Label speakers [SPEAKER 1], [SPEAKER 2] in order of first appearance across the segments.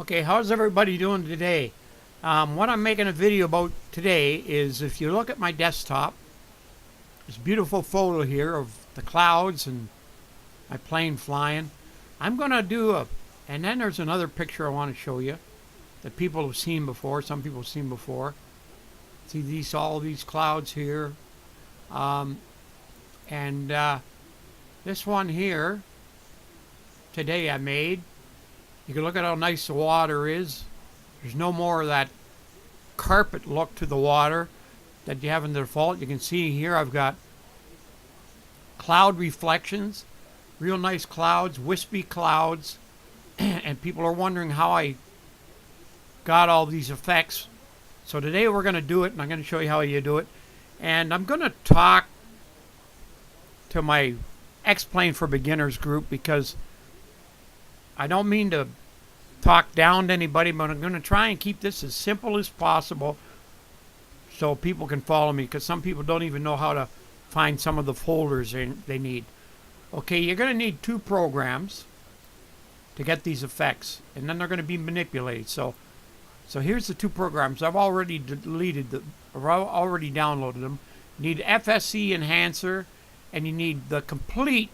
[SPEAKER 1] Okay, how's everybody doing today? What I'm making a video about today is if you look at my desktop, this beautiful photo here of the clouds and my plane flying. I'm going to do and then there's another picture I want to show you that people have seen before, some people have seen before. See all these clouds here. And this one here, today I made. You can look at how nice the water is. There's no more of that carpet look to the water that you have in the default. You can see here I've got cloud reflections, real nice clouds, wispy clouds, and people are wondering how I got all these effects. So today we're going to do it, and I'm going to show you how you do it. And I'm going to talk to my X-Plane for Beginners group because I don't mean to talk down to anybody, but I'm going to try and keep this as simple as possible so people can follow me, because some people don't even know how to find some of the folders they need. Okay, you're going to need two programs to get these effects, and then they're going to be manipulated. So here's the two programs. I've already already downloaded them. You need FSC Enhancer, and you need the complete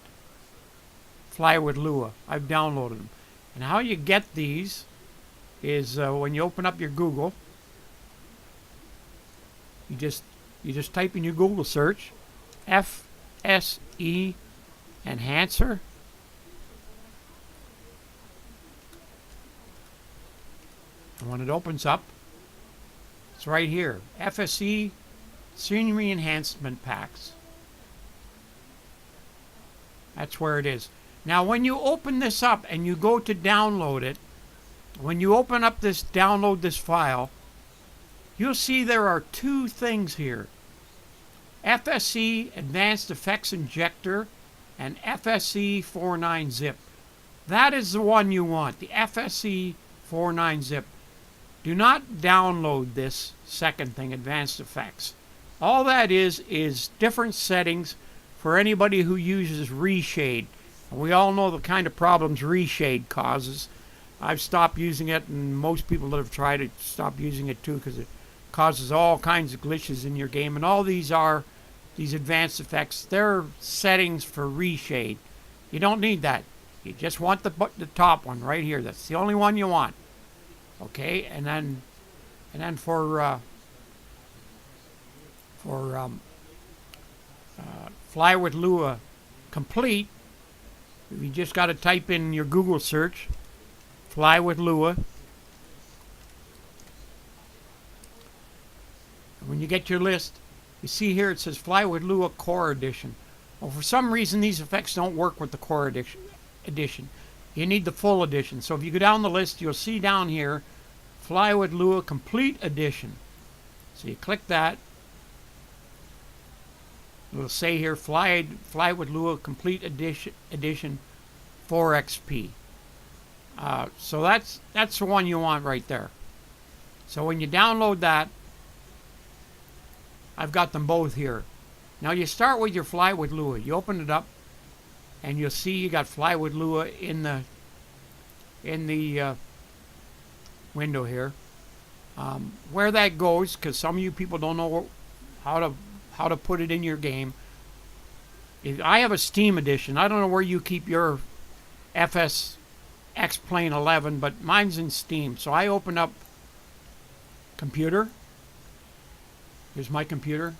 [SPEAKER 1] Fly with Lua. I've downloaded them. And how you get these is when you open up your Google, you just type in your Google search FSE Enhancer. And when it opens up, it's right here. FSE Scenery Enhancement Packs. That's where it is. Now, when you open this up and you go to download it, when you open up this, download this file, you'll see there are two things here. FSC Advanced Effects Injector and FSC 49 Zip. That is the one you want, the FSC 49 Zip. Do not download this second thing, Advanced Effects. All that is different settings for anybody who uses reshade. We all know the kind of problems reshade causes. I've stopped using it, and most people that have tried it stop using it too, because it causes all kinds of glitches in your game. And all these advanced effects, they're settings for reshade. You don't need that. You just want the top one right here. That's the only one you want. Okay, and then for Fly with Lua Complete, you just got to type in your Google search, Fly with Lua. And when you get your list, you see here it says Fly with Lua Core Edition. Well, for some reason, these effects don't work with the Core Edition. You need the full edition. So if you go down the list, you'll see down here, Fly with Lua Complete Edition. So you click that. It'll say here, Fly with Lua Complete Edition 4XP. So that's the one you want right there. So when you download that, I've got them both here. Now you start with your Fly with Lua. You open it up, and you'll see you got Fly with Lua in the window here. Where that goes, because some of you people don't know how to put it in your game. I have a Steam edition. I don't know where you keep your FS X-Plane 11, but mine's in Steam. So I open up Computer. Here's my computer.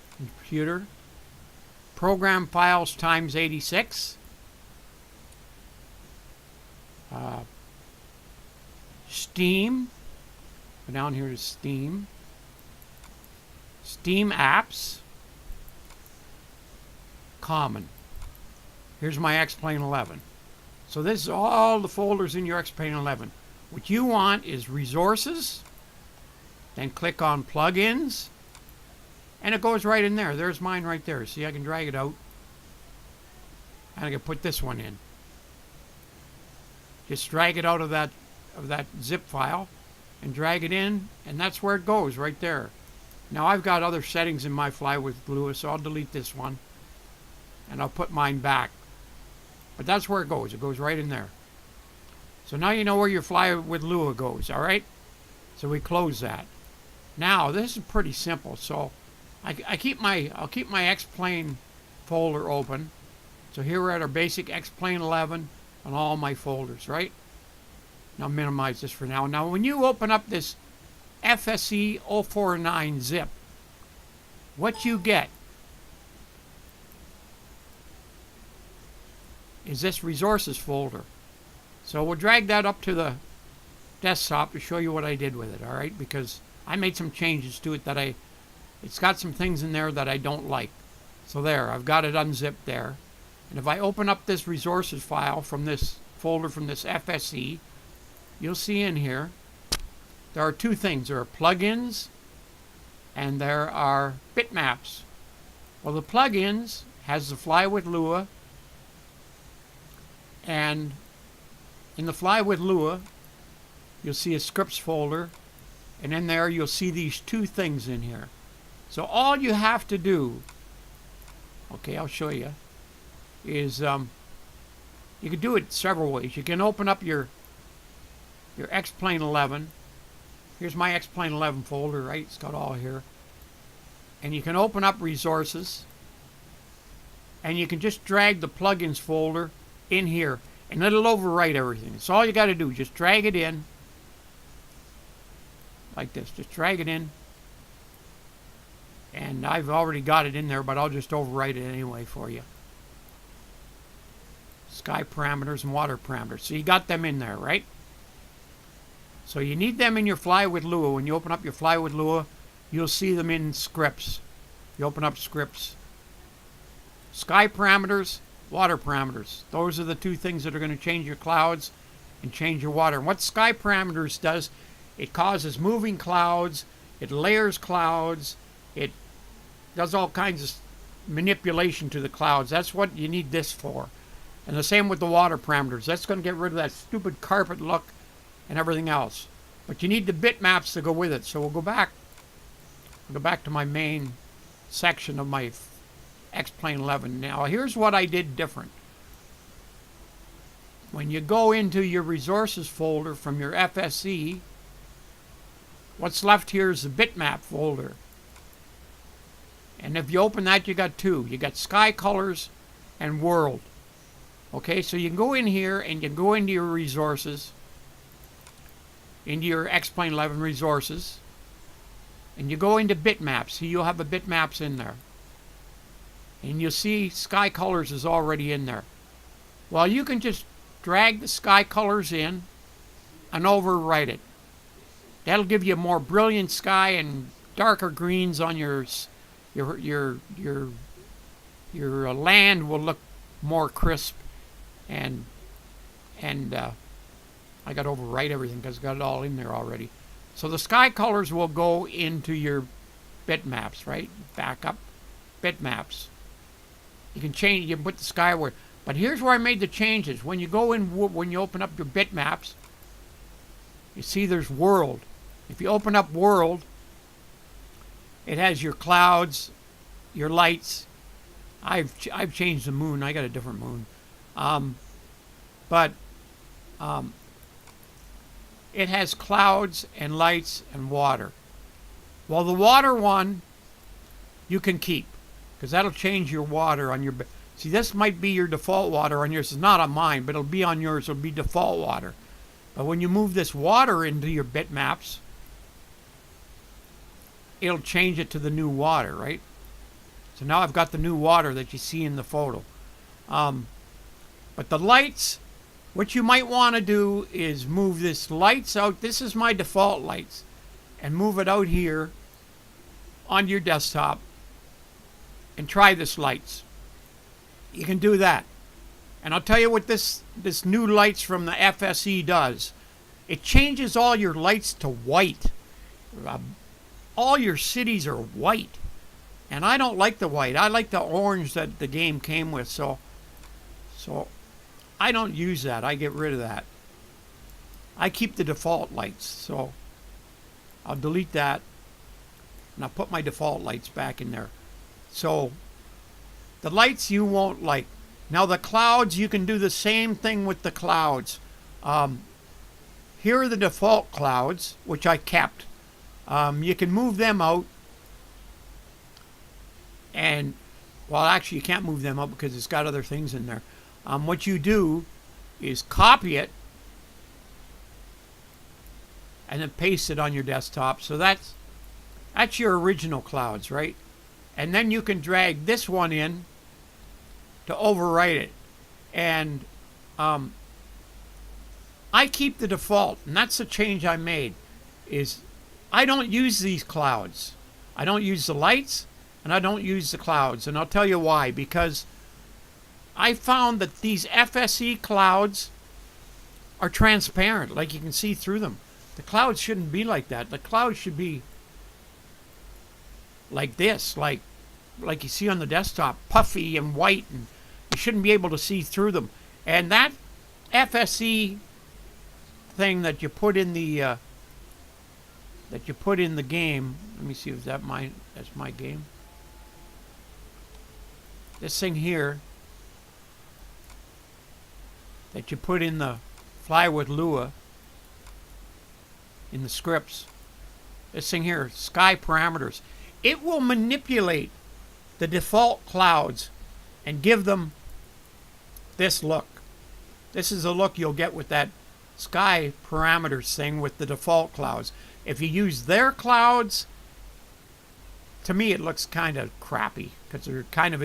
[SPEAKER 1] Program Files times 86. Steam. Go down here to Steam. Steam Apps. Common. Here's my X-Plane 11. So this is all the folders in your X-Plane 11. What you want is Resources. Then click on Plugins. And it goes right in there. There's mine right there. See, I can drag it out. And I can put this one in. Just drag it out of that zip file and drag it in, and that's where it goes, right there. Now I've got other settings in my Fly with Lua, so I'll delete this one and I'll put mine back. But that's where it goes. It goes right in there. So now you know where your Fly with Lua goes, all right? So we close that. Now this is pretty simple. So I'll keep my X-Plane folder open. So here we're at our basic X-Plane 11 on all my folders, right? Now minimize this for now. Now when you open up this FSE 049 zip, what you get is this resources folder. So we'll drag that up to the desktop to show you what I did with it, all right? Because I made some changes to it that it's got some things in there that I don't like. So there, I've got it unzipped there. And if I open up this resources file from this folder from this FSE, you'll see in here there are two things. There are plugins and there are bitmaps. Well, the plugins has the Fly with Lua, and in the Fly with Lua you'll see a scripts folder, and in there you'll see these two things in here. So all you have to do, okay, I'll show you, is you can do it several ways. You can open up your X-Plane 11. Here's my X-Plane 11 folder, right? It's got all here. And you can open up resources, and you can just drag the plugins folder in here, and it'll overwrite everything. That's all you got to do. Just drag it in like this. Just drag it in. And I've already got it in there, but I'll just overwrite it anyway for you. Sky parameters and water parameters. So you got them in there, right? So you need them in your Fly with Lua. When you open up your Fly with Lua, you'll see them in scripts. You open up scripts. Sky parameters, water parameters. Those are the two things that are going to change your clouds and change your water. And what sky parameters does, it causes moving clouds, it layers clouds, it does all kinds of manipulation to the clouds. That's what you need this for. And the same with the water parameters. That's going to get rid of that stupid carpet look and everything else. But you need the bitmaps to go with it. So we'll go back to my main section of my X-Plane 11. Now here's what I did different. When you go into your resources folder from your FSE, what's left here is the bitmap folder. And if you open that, you got two. You got sky colors and world. Okay, so you can go in here and you can go into your resources, into your X-Plane 11 resources, and you go into bitmaps. See, you'll have the bitmaps in there. And you'll see sky colors is already in there. Well, you can just drag the sky colors in and overwrite it. That'll give you a more brilliant sky and darker greens on your land will look more crisp, and I got to overwrite everything because I got it all in there already. So the sky colors will go into your bitmaps, right? Back up, bitmaps. You can change. You can put the sky where. But here's where I made the changes. When you go in, when you open up your bitmaps, you see there's world. If you open up world, it has your clouds, your lights. I've changed the moon. I got a different moon. It has clouds and lights and water. Well, the water one you can keep, because that'll change your water on your. See, this might be your default water on yours. It's not on mine, but it'll be on yours. It'll be default water. But when you move this water into your bitmaps, it'll change it to the new water, right? So now I've got the new water that you see in the photo. But the lights, what you might want to do is move this lights out. This is my default lights. And move it out here on your desktop and try this lights. You can do that. And I'll tell you what this new lights from the FSE does. It changes all your lights to white. All your cities are white. And I don't like the white. I like the orange that the game came with. So I don't use that. I get rid of that. I keep the default lights. So I'll delete that. And I'll put my default lights back in there. So the lights you won't like. Now the clouds, you can do the same thing with the clouds. here are the default clouds, which I kept. You can move them out. And, well, actually, you can't move them out because it's got other things in there. What you do is copy it and then paste it on your desktop. So that's your original clouds, right? And then you can drag this one in to overwrite it. And I keep the default, and that's the change I made, is I don't use these clouds. I don't use the lights, and I don't use the clouds. And I'll tell you why. Because I found that these FSE clouds are transparent, like you can see through them. The clouds shouldn't be like that. The clouds should be like this, like you see on the desktop, puffy and white, and you shouldn't be able to see through them. And that FSE thing that you put in the game. Let me see if that's my game. This thing here that you put in the Fly with Lua in the scripts. This thing here, sky parameters. It will manipulate the default clouds and give them this look. This is the look you'll get with that sky parameters thing with the default clouds. If you use their clouds, to me it looks kind of crappy because they're kind of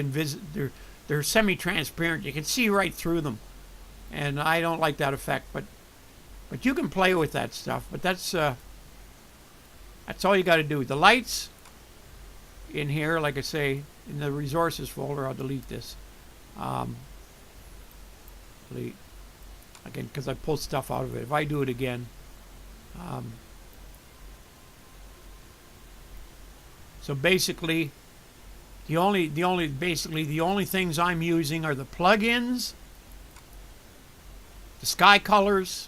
[SPEAKER 1] they're semi-transparent. You can see right through them, and I don't like that effect. But you can play with that stuff. But that's all you got to do. The lights in here, like I say, in the resources folder, I'll delete this. Delete again because I pulled stuff out of it. If I do it again, so basically, the only things I'm using are the plugins, the sky colors,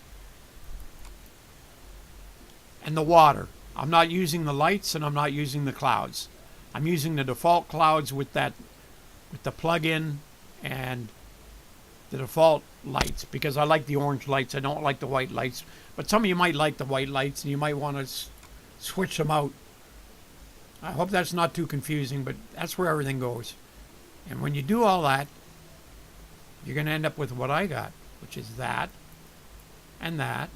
[SPEAKER 1] and the water. I'm not using the lights, and I'm not using the clouds. I'm using the default clouds with the plugin and the default lights because I like the orange lights. I don't like the white lights. But some of you might like the white lights, and you might want to switch them out. I hope that's not too confusing, but that's where everything goes. And when you do all that, you're going to end up with what I got, which is that and that.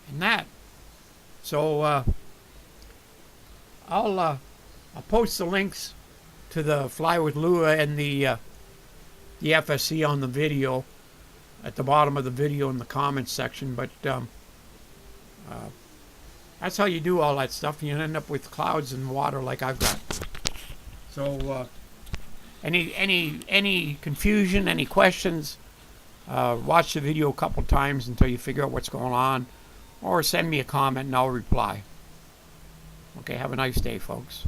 [SPEAKER 1] And that. So I'll post the links to the Fly with Lua and the FSC on the video at the bottom of the video in the comments section. But that's how you do all that stuff. You end up with clouds and water like I've got. So any confusion, any questions, watch the video a couple times until you figure out what's going on, or send me a comment and I'll reply. Okay, have a nice day, folks.